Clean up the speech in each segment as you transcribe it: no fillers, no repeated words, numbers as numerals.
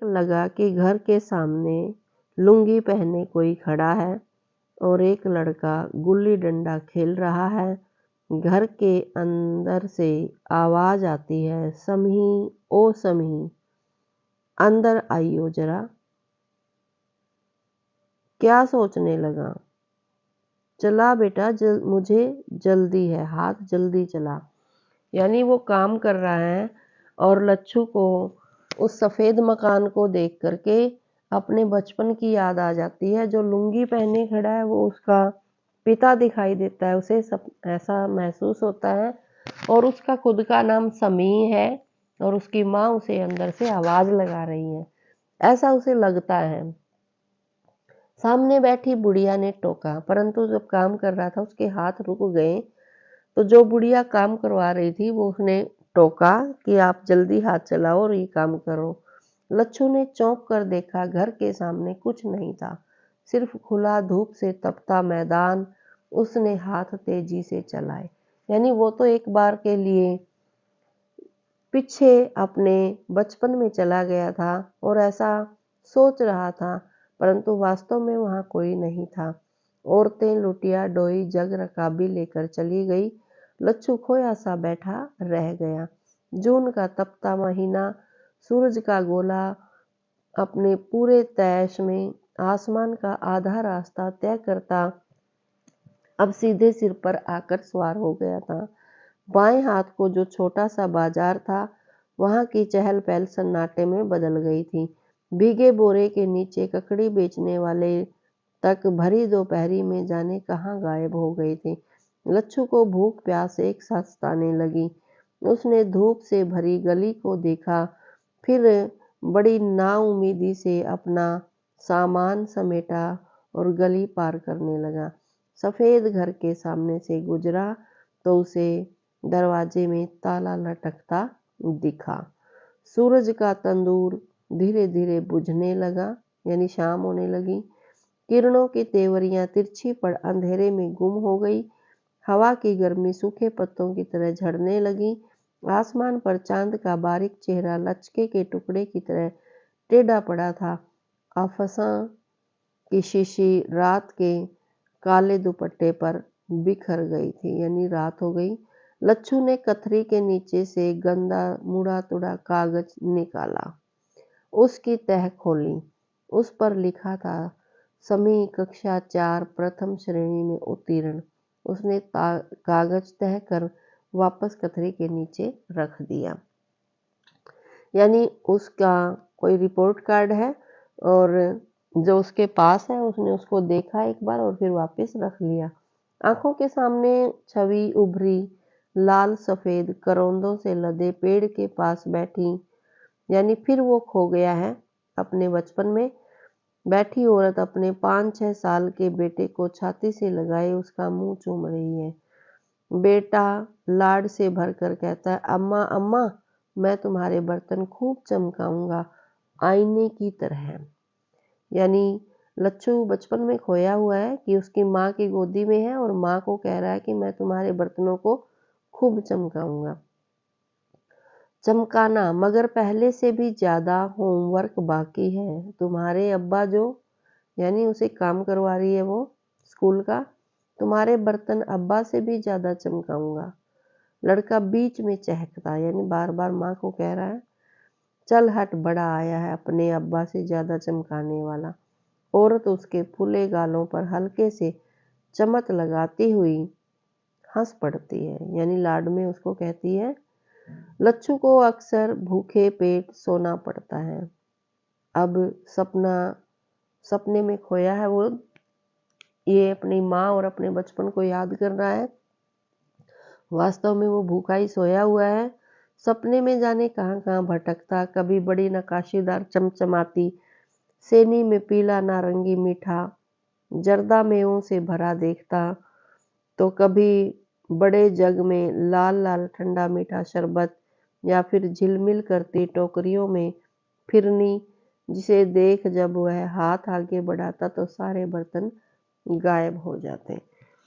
लगा कि घर के सामने लुंगी पहने कोई खड़ा है और एक लड़का गुल्ली डंडा खेल रहा है। घर के अंदर से आवाज आती है, समही ओ समही, अंदर आइयो जरा। क्या सोचने लगा? चला बेटा, मुझे जल्दी है, हाथ जल्दी चला। यानी वो काम कर रहा है और लच्छू को उस सफ़ेद मकान को देख करके अपने बचपन की याद आ जाती है। जो लुंगी पहने खड़ा है वो उसका पिता दिखाई देता है, उसे सब ऐसा महसूस होता है। और उसका खुद का नाम समी है और उसकी माँ उसे अंदर से आवाज़ लगा रही है, ऐसा उसे लगता है। सामने बैठी बुढ़िया ने टोका, परंतु जब काम कर रहा था उसके हाथ रुक गए। तो जो बुढ़िया काम करवा रही थी वो उसने टोका कि आप जल्दी हाथ चलाओ और ये काम करो। लच्छू ने चौंक कर देखा, घर के सामने कुछ नहीं था, सिर्फ खुला धूप से तपता मैदान। उसने हाथ तेजी से चलाए, यानी वो तो एक बार के लिए पीछे अपने बचपन में चला गया था और ऐसा सोच रहा था, परंतु वास्तव में वहाँ कोई नहीं था। औरतें लुटिया डोई जग रकाबी लेकर चली गई। लच्छू खोया सा बैठा रह गया। जून का तपता महीना सूरज का गोला अपने पूरे तैश में आसमान का आधा रास्ता तय करता अब सीधे सिर पर आकर सवार हो गया था। बाएं हाथ को जो छोटा सा बाजार था, वहां की चहल पहल सन्नाटे में बदल गई थी। भीगे बोरे के नीचे ककड़ी बेचने वाले तक भरी दोपहरी में जाने कहाँ गायब हो गए थे। लच्छू को भूख प्यास एक साथ सताने लगी। उसने धूप से भरी गली को देखा, फिर बड़ी नाउम्मीदी से अपना सामान समेटा और गली पार करने लगा। सफेद घर के सामने से गुजरा तो उसे दरवाजे में ताला लटकता दिखा। सूरज का तंदूर धीरे धीरे बुझने लगा, यानी शाम होने लगी। किरणों की तेवरियां तिरछी पड़ अंधेरे में गुम हो गई। हवा की गर्मी सूखे पत्तों की तरह झड़ने लगी। आसमान पर चांद का बारीक चेहरा लचके के टुकड़े की तरह टेढ़ा पड़ा था। अफसां की शीशी रात के काले दुपट्टे पर बिखर गई थी, यानी रात हो गई। लच्छू ने कथरी के नीचे से गंदा मुड़ा तुड़ा कागज निकाला, उसकी तह खोली। उस पर लिखा था, समी कक्षा 4 प्रथम श्रेणी में उत्तीर्ण। उसने कागज तह कर वापस कथरी के नीचे रख दिया। यानी उसका कोई रिपोर्ट कार्ड है और जो उसके पास है उसने उसको देखा एक बार और फिर वापस रख लिया। आंखों के सामने छवि उभरी, लाल सफेद करौंदों से लदे पेड़ के पास बैठी, यानी फिर वो खो गया है अपने बचपन में। बैठी औरत अपने 5-6 साल के बेटे को छाती से लगाए उसका मुंह चूम रही है। बेटा लाड से भरकर कहता है, अम्मा अम्मा, मैं तुम्हारे बर्तन खूब चमकाऊंगा, आईने की तरह। यानी लच्छू बचपन में खोया हुआ है कि उसकी माँ की गोदी में है और माँ को कह रहा है कि मैं तुम्हारे बर्तनों को खूब चमकाऊंगा। चमकाना, मगर पहले से भी ज्यादा होमवर्क बाकी है। तुम्हारे अब्बा जो, यानी उसे काम करवा रही है वो स्कूल का, तुम्हारे बर्तन अब्बा से भी ज्यादा चमकाऊंगा। लड़का बीच में चहकता, यानी बार बार माँ को कह रहा है, चल हट, बड़ा आया है अपने अब्बा से ज्यादा चमकाने वाला। औरत उसके फूले गालों पर हल्के से चमत लगाती हुई हंस पड़ती है, यानी लाड में उसको कहती है। लच्छू को अक्सर भूखे पेट सोना पड़ता है। अब सपने में खोया है वो, ये अपनी माँ और अपने बचपन को याद कर रहा है। वास्तव में वो भूखा ही सोया हुआ है। सपने में जाने कहाँ कहाँ भटकता, कभी बड़ी नकाशीदार चमचमाती सेनी में पीला नारंगी मीठा जर्दा मेवों से भरा देखता, तो कभी बड़े जग में लाल लाल ठंडा मीठा शरबत, या फिर झिलमिल करती टोकरियों में फिरनी, जिसे देख जब वह हाथ आगे बढ़ाता तो सारे बर्तन गायब हो जाते।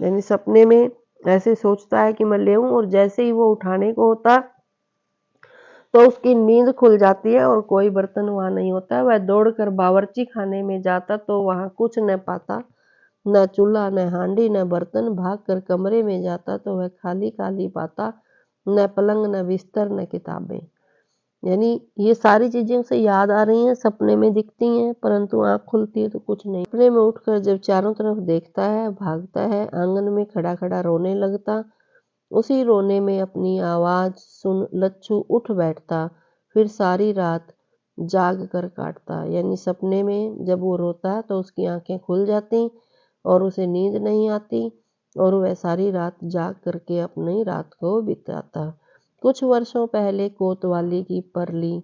यानी सपने में ऐसे सोचता है कि मैं ले आऊं, और जैसे ही वो उठाने को होता तो उसकी नींद खुल जाती है और कोई बर्तन वहाँ नहीं होता। वह दौड़कर बावर्ची खाने में जाता तो वहाँ कुछ न पाता, न चूल्हा न हांडी न बर्तन। भागकर कमरे में जाता तो वह खाली खाली पाता, न पलंग न बिस्तर न किताबें। यानी ये सारी चीजें उसे याद आ रही हैं, सपने में दिखती हैं, परंतु आंख खुलती है तो कुछ नहीं। सपने में उठकर जब चारों तरफ देखता है, भागता है, आंगन में खड़ा खड़ा रोने लगता। उसी रोने में अपनी आवाज सुन लच्छू उठ बैठता, फिर सारी रात जाग कर काटता। यानी सपने में जब वो रोता तो उसकी आंखें खुल जाती और उसे नींद नहीं आती और वह सारी रात जाग करके अपनी रात को बिताता। कुछ वर्षों पहले कोतवाली की परली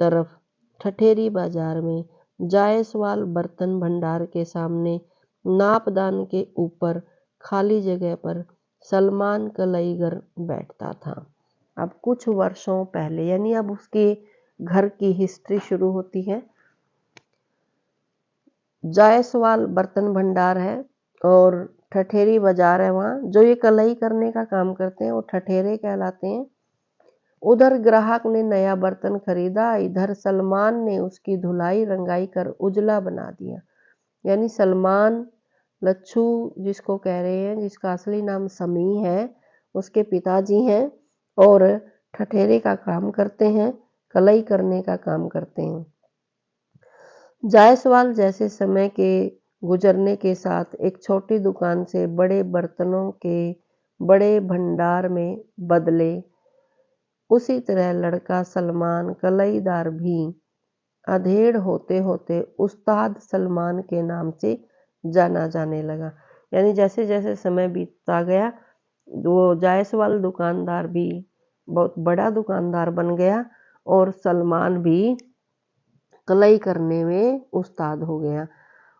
तरफ ठठेरी बाजार में जायसवाल बर्तन भंडार के सामने नापदान के ऊपर खाली जगह पर सलमान कलईगर बैठता था। अब कुछ वर्षों पहले यानी अब उसके घर की हिस्ट्री शुरू होती है। जायसवाल बर्तन भंडार है और ठठेरी बाजार है। वहाँ जो ये कलई करने का काम करते हैं वो ठठेरे कहलाते हैं। उधर ग्राहक ने नया बर्तन खरीदा, इधर सलमान ने उसकी धुलाई रंगाई कर उजला बना दिया। यानी सलमान लच्छू जिसको कह रहे हैं, जिसका असली नाम समी है, उसके पिताजी हैं और ठठेरे का काम करते हैं, कलई करने का काम करते हैं। जायसवाल जैसे समय के गुजरने के साथ एक छोटी दुकान से बड़े बर्तनों के बड़े भंडार में बदले, उसी तरह लड़का सलमान कलईदार भी अधेड़ होते होते उस्ताद सलमान के नाम से जाना जाने लगा। यानी जैसे जैसे समय बीतता गया वो जायसवाल दुकानदार भी बहुत बड़ा दुकानदार बन गया और सलमान भी कलई करने में उस्ताद हो गया।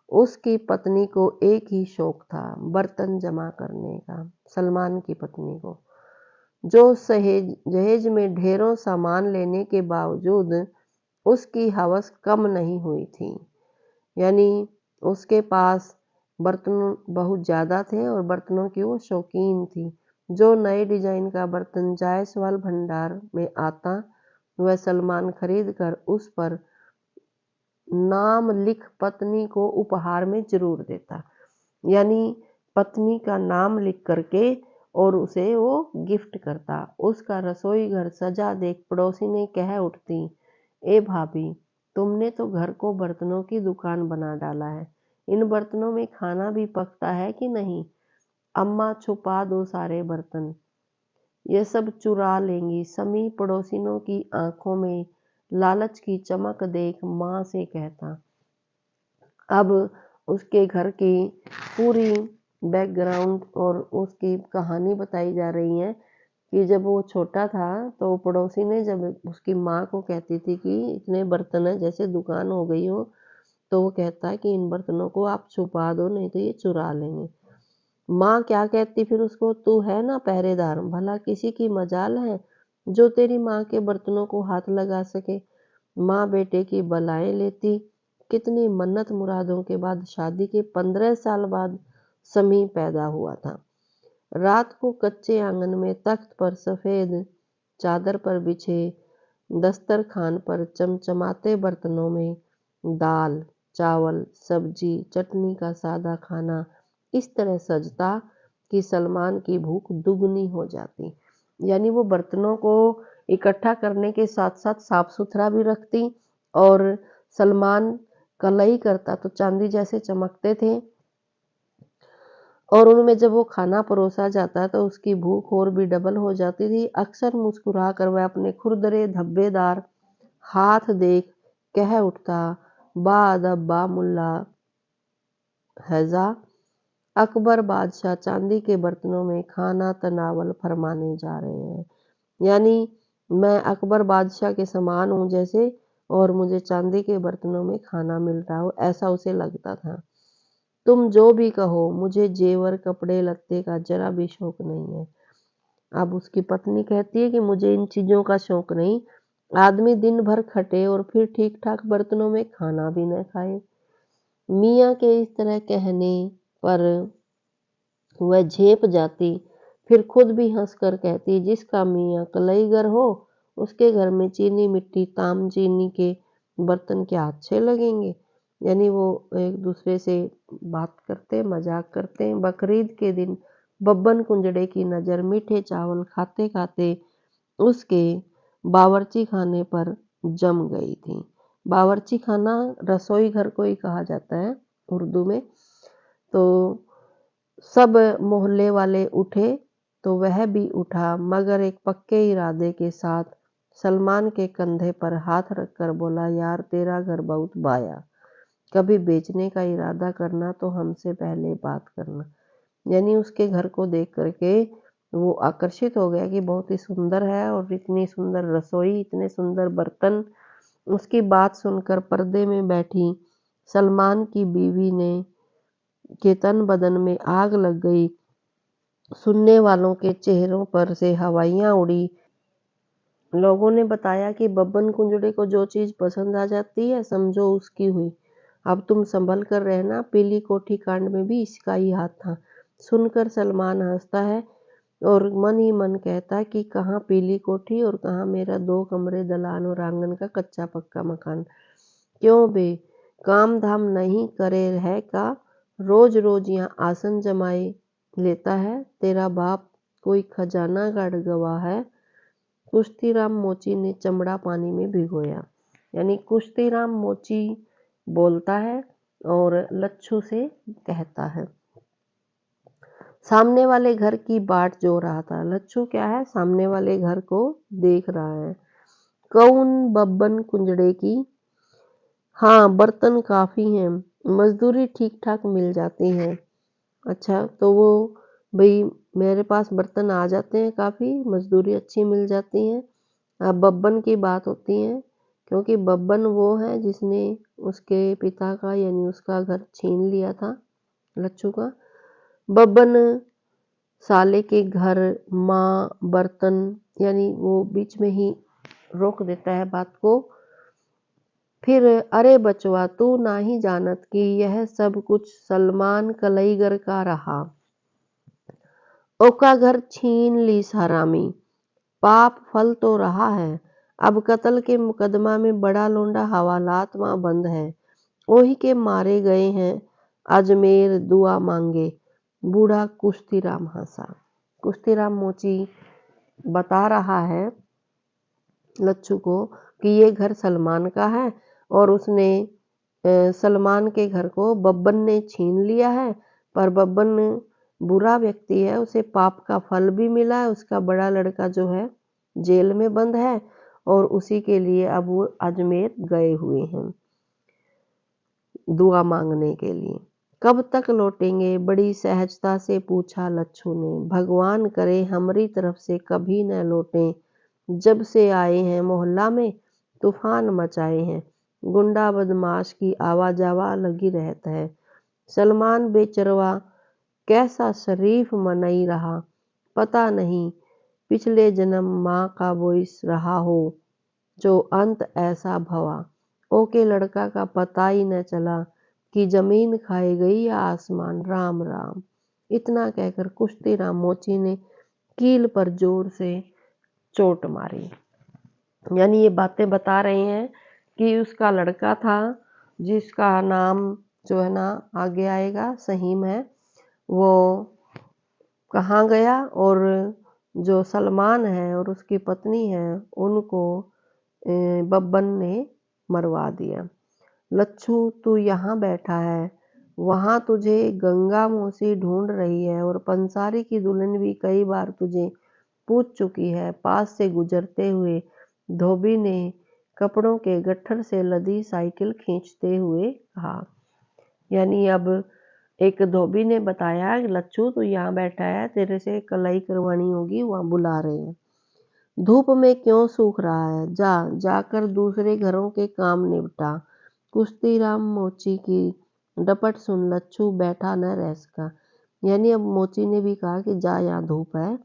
उसकी पत्नी को एक ही शौक था, बर्तन जमा करने का। सलमान की पत्नी को जो जहेज में ढेरों सामान लेने के बावजूद उसकी हवस कम नहीं हुई थी। यानी उसके पास बर्तन बहुत ज़्यादा थे और बर्तनों की वो शौकीन थी। जो नए डिजाइन का बर्तन जायसवाल भंडार में आता वह सलमान खरीद कर उस पर नाम लिख पत्नी को उपहार में जरूर देता। यानी पत्नी का नाम लिख करके और उसे वो गिफ्ट करता। उसका रसोई घर सजा देख पड़ोसी ने कह उठती, ए भाभी, तुमने तो घर को बर्तनों की दुकान बना डाला है। इन बर्तनों में खाना भी पकता है कि नहीं? अम्मा छुपा दो सारे बर्तन, ये सब चुरा लेंगी। समी पड़ोसिनों की आंखों में लालच की चमक देख माँ से कहता। अब उसके घर की पूरी बैकग्राउंड और उसकी कहानी बताई जा रही है कि जब वो छोटा था तो पड़ोसी ने जब उसकी माँ को कहती थी कि इतने बर्तन है, जैसे दुकान हो गई हो, तो वो कहता है कि इन बर्तनों को आप छुपा दो नहीं तो ये चुरा लेंगे। माँ क्या कहती फिर उसको, तू है ना पहरेदार, भला किसी की मजाल है जो तेरी माँ के बर्तनों को हाथ लगा सके। माँ बेटे की बलाएं लेती। कितनी मन्नत मुरादों के बाद शादी के 15 साल बाद समी पैदा हुआ था। रात को कच्चे आंगन में तख्त पर सफेद चादर पर बिछे दस्तरखान पर चमचमाते बर्तनों में दाल चावल सब्जी चटनी का सादा खाना इस तरह सजता कि सलमान की भूख दुगनी हो जाती। यानी वो बर्तनों को इकट्ठा करने के साथ साथ साफ सुथरा भी रखती और सलमान कलई करता तो चांदी जैसे चमकते थे और उनमें जब वो खाना परोसा जाता तो उसकी भूख और भी डबल हो जाती थी। अक्सर मुस्कुरा कर वह अपने खुरदरे धब्बेदार हाथ देख कह उठता, बा अदब बा मुल्ला हैजा, अकबर बादशाह चांदी के बर्तनों में खाना तनावल फरमाने जा रहे हैं। यानी मैं अकबर बादशाह के समान हूँ जैसे, और मुझे चांदी के बर्तनों में खाना मिल रहा हो, ऐसा उसे लगता था। तुम जो भी कहो, मुझे जेवर कपड़े लत्ते का जरा भी शौक नहीं है। अब उसकी पत्नी कहती है कि मुझे इन चीजों का शौक नहीं। आदमी दिन भर खटे और फिर ठीक ठाक बर्तनों में खाना भी न खाए। मियाँ के इस तरह कहने पर वह झेप जाती, फिर खुद भी हंसकर कहती, जिसका मियाँ कलईगर हो उसके घर में चीनी मिट्टी ताम चीनी के बर्तन क्या अच्छे लगेंगे। यानी वो एक दूसरे से बात करते मजाक करते हैं। बकरीद के दिन बब्बन कुंजड़े की नज़र मीठे चावल खाते खाते उसके बावर्ची खाने पर जम गई थी। बावर्ची खाना रसोई घर को ही कहा जाता है उर्दू में। तो सब मोहल्ले वाले उठे तो वह भी उठा, मगर एक पक्के इरादे के साथ। सलमान के कंधे पर हाथ रखकर बोला, यार तेरा घर बहुत बाया, कभी बेचने का इरादा करना तो हमसे पहले बात करना। यानी उसके घर को देख करके वो आकर्षित हो गया कि बहुत ही सुंदर है और इतनी सुंदर रसोई, इतने सुंदर बर्तन। उसकी बात सुनकर पर्दे में बैठी सलमान की बीवी ने के तन बदन में आग लग गई। सुनने वालों के चेहरों पर से हवाइयां उड़ी। लोगों ने बताया कि बब्बन कुंजड़े को जो चीज पसंद आ जाती है समझो उसकी हुई। अब तुम संभल कर रहना, पीली कोठी कांड में भी इसका ही हाथ था। सुनकर सलमान हंसता है और मन ही मन कहता कि कहाँ पीली कोठी और कहाँ मेरा 2 कमरे दलान और आंगन का कच्चा पक्का मकान। क्यों बे, काम धाम नहीं करे है का, रोज रोज यहाँ आसन जमाए लेता है। तेरा बाप कोई खजाना गाड़ गवा है। कुश्तीराम मोची ने चमड़ा पानी में भिगोया। यानी कुश्तीराम मोची बोलता है और लच्छू से कहता है। सामने वाले घर की बाट जो रहा था। लच्छू क्या है, सामने वाले घर को देख रहा है। कौन बब्बन कुंजड़े की? हाँ, बर्तन काफी हैं, मजदूरी ठीक ठाक मिल जाती है। अच्छा, तो वो भाई मेरे पास बर्तन आ जाते हैं, काफी मजदूरी अच्छी मिल जाती है। अब बब्बन की बात होती है क्योंकि बब्बन वो है जिसने उसके पिता का यानी उसका घर छीन लिया था, लच्छू का। बब्बन साले के घर, माँ, बर्तन, यानी वो बीच में ही रोक देता है बात को। फिर अरे बचवा, तू ना ही जानत कि यह सब कुछ सलमान कलईगर का रहा। ओका घर छीन लीस हरामी, पाप फल तो रहा है। अब कत्ल के मुकदमा में बड़ा लोंडा हवालात वहाँ बंद है, वही के मारे गए हैं अजमेर दुआ मांगे। बूढ़ा कुश्तीराम हंसा। कुश्तीराम मोची बता रहा है लच्छू को कि ये घर सलमान का है और उसने सलमान के घर को बब्बन ने छीन लिया है। पर बब्बन बुरा व्यक्ति है, उसे पाप का फल भी मिला है। उसका बड़ा लड़का जो है जेल में बंद है और उसी के लिए अब वो अजमेर गए हुए हैं दुआ मांगने के लिए। कब तक लौटेंगे? बड़ी सहजता से पूछा लच्छू ने। भगवान करे हमारी तरफ से कभी न लौटें। जब से आए हैं मोहल्ला में तूफान मचाए हैं, गुंडा बदमाश की आवाजावा लगी रहता है। सलमान बेचरवा कैसा शरीफ मनई रहा, पता नहीं पिछले जन्म माँ का बोइस रहा हो जो अंत ऐसा भवा। ओके लड़का का पता ही न चला कि जमीन खाई गई या आसमान। राम राम। इतना कहकर कुश्तीराम मोची ने कील पर जोर से चोट मारी। यानी ये बातें बता रहे हैं कि उसका लड़का था जिसका नाम जो है ना आगे आएगा सहीम है, वो कहाँ गया और जो सलमान है और उसकी पत्नी है उनको बब्बन ने मरवा दिया। लच्छू तू यहाँ बैठा है, वहाँ तुझे गंगा मौसी ढूंढ रही है और पंसारी की दुल्हन भी कई बार तुझे पूछ चुकी है। पास से गुजरते हुए धोबी ने कपड़ों के गट्ठर से लदी साइकिल खींचते हुए कहा। यानी अब एक धोबी ने बताया लच्छू तू यहाँ बैठा है, तेरे से कलाई करवानी होगी, वहाँ बुला रहे हैं। धूप में क्यों सूख रहा है, जाकर दूसरे घरों के काम निपटा। कुश्तीराम मोची की डपट सुन लच्छू बैठा न रह सका। यानी अब मोची ने भी कहा कि जा, यहाँ धूप है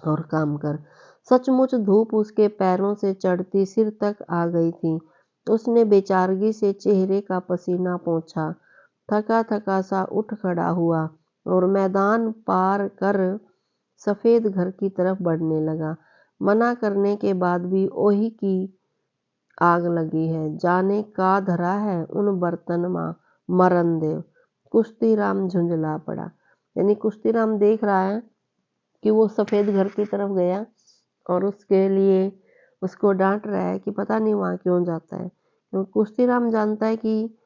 और काम कर। सचमुच धूप उसके पैरों से चढ़ती सिर तक आ गई थी। उसने बेचारगी से चेहरे का पसीना पोंछा, थका थका सा उठ खड़ा हुआ और मैदान पार कर सफेद घर की तरफ बढ़ने लगा। मना करने के बाद भी ओही की आग लगी है। जाने का धरा है उन बर्तन माँ मरन देव। कुश्तीराम झुंझला पड़ा। यानी कुश्तीराम देख रहा है कि वो सफ़ेद घर की तरफ गया और उसके लिए उसको डांट रहा है कि पता नहीं वहाँ क्यों जाता है। क्योंकि कुश्तीराम जानता है कि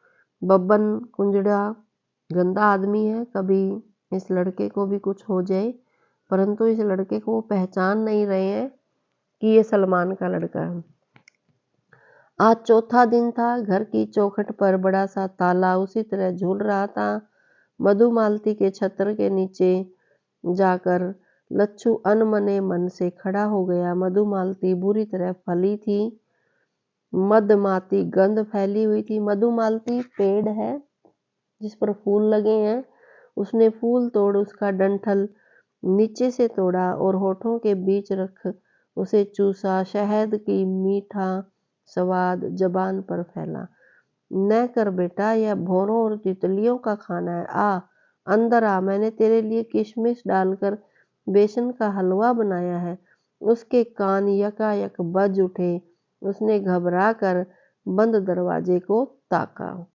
बब्बन कुंजड़ा गंदा आदमी है, कभी इस लड़के को भी कुछ हो जाए। परंतु इस लड़के को वो पहचान नहीं रहे हैं कि ये सलमान का लड़का है। आज चौथा दिन था। घर की चौखट पर बड़ा सा ताला उसी तरह झूल रहा था। मधुमालती के छत्र के नीचे जाकर लच्छू अनमने मन से खड़ा हो गया। मधुमालती बुरी तरह फली थी। मदमाती गंध फैली हुई थी। मधुमालती पेड़ है जिस पर फूल लगे हैं। उसने फूल तोड़ उसका डंठल नीचे से तोड़ा और होठों के बीच रख उसे चूसा। शहद की मीठा स्वाद जबान पर फैला। न कर बेटा, यह भौरों और तितलियों का खाना है। आ अंदर आ, मैंने तेरे लिए किशमिश डालकर बेसन का हलवा बनाया है। उसके कान यकायक बज उठे। उसने घबरा कर बंद दरवाजे को ताका।